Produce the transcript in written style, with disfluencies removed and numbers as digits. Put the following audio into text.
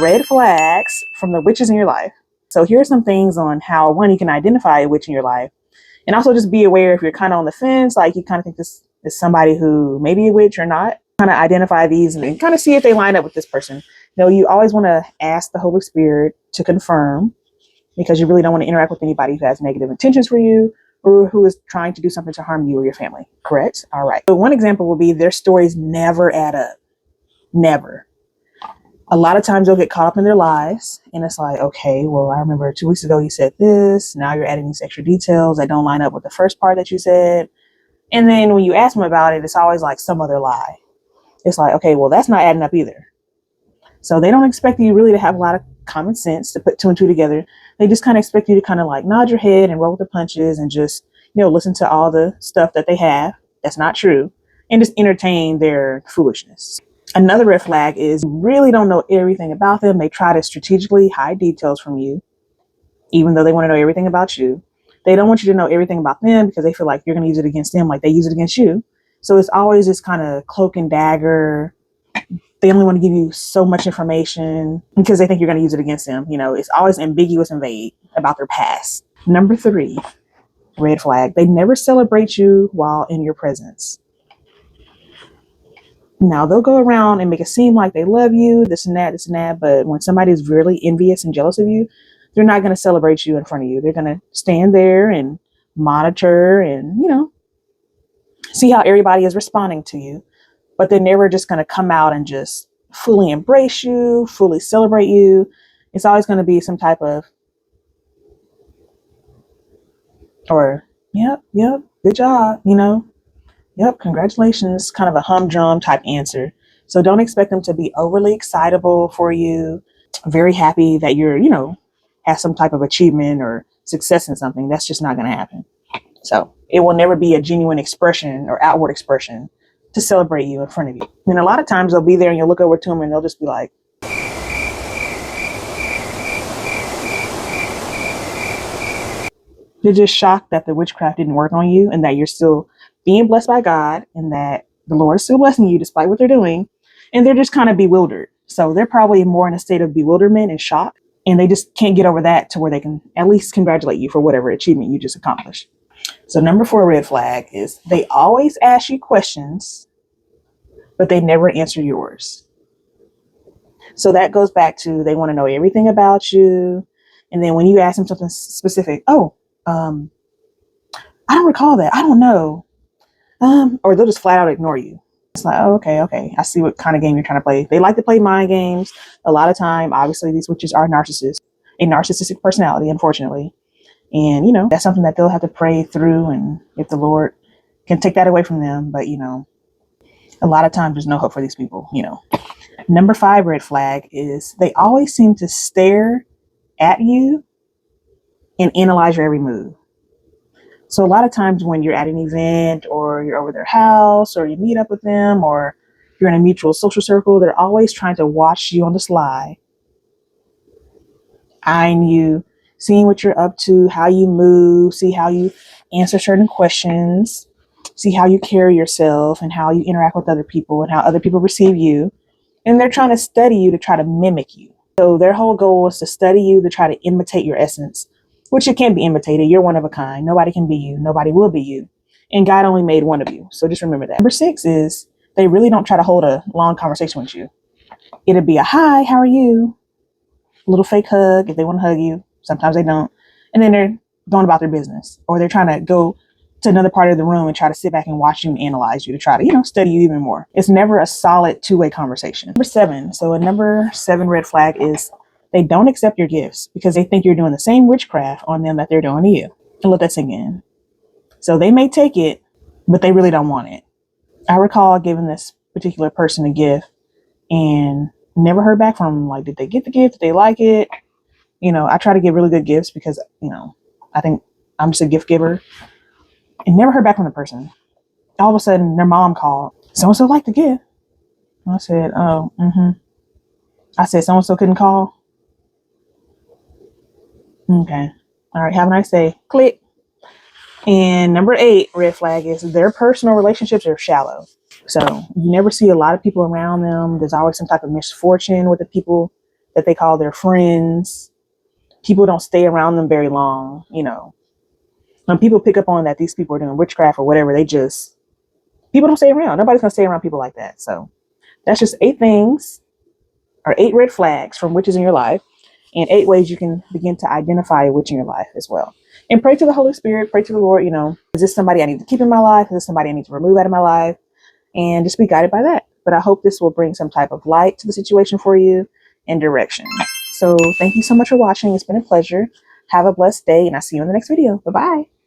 Red flags from the witches in your life. So here are some things on how, one, you can identify a witch in your life. And also just be aware if you're kind of on the fence, like you kind of think this is somebody who may be a witch or not. Kind of identify these and kind of see if they line up with this person. You know, you always want to ask the Holy Spirit to confirm, because you really don't want to interact with anybody who has negative intentions for you or who is trying to do something to harm you or your family. Correct? All right. So one example will be their stories never add up. Never. A lot of times they'll get caught up in their lies, and it's like, okay, well, I remember 2 weeks ago you said this. Now you're adding these extra details that don't line up with the first part that you said. And then when you ask them about it, it's always like some other lie. It's like, okay, well, that's not adding up either. So they don't expect you really to have a lot of common sense to put two and two together. They just kind of expect you to kind of like nod your head and roll with the punches and just, listen to all the stuff that they have that's not true and just entertain their foolishness. Another red flag is you really don't know everything about them. They try to strategically hide details from you, even though they want to know everything about you. They don't want you to know everything about them because they feel like you're going to use it against them like they use it against you. So it's always this kind of cloak and dagger. They only want to give you so much information because they think you're going to use it against them. It's always ambiguous and vague about their past. Number 3, red flag. They never celebrate you while in your presence. Now, they'll go around and make it seem like they love you, this and that, but when somebody's really envious and jealous of you, they're not going to celebrate you in front of you. They're going to stand there and monitor and, see how everybody is responding to you. But they're never just going to come out and just fully embrace you, fully celebrate you. It's always going to be some type of, or, yep, good job, Yep, congratulations, kind of a humdrum type answer. So don't expect them to be overly excitable for you, very happy that you're, have some type of achievement or success in something. That's just not going to happen. So it will never be a genuine expression or outward expression to celebrate you in front of you. And a lot of times they'll be there and you'll look over to them and they'll just be like, they're just shocked that the witchcraft didn't work on you and that you're still being blessed by God and that the Lord is still blessing you despite what they're doing. And they're just kind of bewildered. So they're probably more in a state of bewilderment and shock. And they just can't get over that to where they can at least congratulate you for whatever achievement you just accomplished. So number 4 red flag is they always ask you questions, but they never answer yours. So that goes back to they want to know everything about you. And then when you ask them something specific, I don't recall that. I don't know. Or they'll just flat out ignore you. It's like, oh, okay. I see what kind of game you're trying to play. They like to play mind games. A lot of time, obviously, these witches are narcissists, a narcissistic personality, unfortunately. And, that's something that they'll have to pray through. And if the Lord can take that away from them. But, a lot of times there's no hope for these people, Number 5 red flag is they always seem to stare at you and analyze your every move. So a lot of times when you're at an event or you're over their house or you meet up with them or you're in a mutual social circle, they're always trying to watch you on the sly, eyeing you, seeing what you're up to, how you move, see how you answer certain questions, see how you carry yourself and how you interact with other people and how other people receive you. And they're trying to study you to try to mimic you. So their whole goal is to study you to try to imitate your essence, which it can't be imitated. You're one of a kind. Nobody can be you. Nobody will be you. And God only made one of you. So just remember that. Number 6 is they really don't try to hold a long conversation with you. It'll be a hi, how are you? A little fake hug if they want to hug you. Sometimes they don't. And then they're going about their business. Or they're trying to go to another part of the room and try to sit back and watch you and analyze you to try to, study you even more. It's never a solid two-way conversation. Number 7. So a number 7 red flag is they don't accept your gifts because they think you're doing the same witchcraft on them that they're doing to you. And let that sink in. So they may take it, but they really don't want it. I recall giving this particular person a gift and never heard back from them. Like, did they get the gift? Did they like it? I try to give really good gifts because, I think I'm just a gift giver. And never heard back from the person. All of a sudden, their mom called. So-and-so liked the gift. I said, oh, I said, so-and-so couldn't call. Okay. All right. Have a nice day. Click. And number 8 red flag is their personal relationships are shallow. So you never see a lot of people around them. There's always some type of misfortune with the people that they call their friends. People don't stay around them very long. You know, when people pick up on that these people are doing witchcraft or whatever, people don't stay around. Nobody's gonna stay around people like that. So that's just 8 things or 8 red flags from witches in your life, and 8 ways you can begin to identify a witch in your life as well. And pray to the Holy Spirit, pray to the Lord, you know, is this somebody I need to keep in my life? Is this somebody I need to remove out of my life? And just be guided by that. But I hope this will bring some type of light to the situation for you and direction. So thank you so much for watching. It's been a pleasure. Have a blessed day, and I'll see you in the next video. Bye-bye.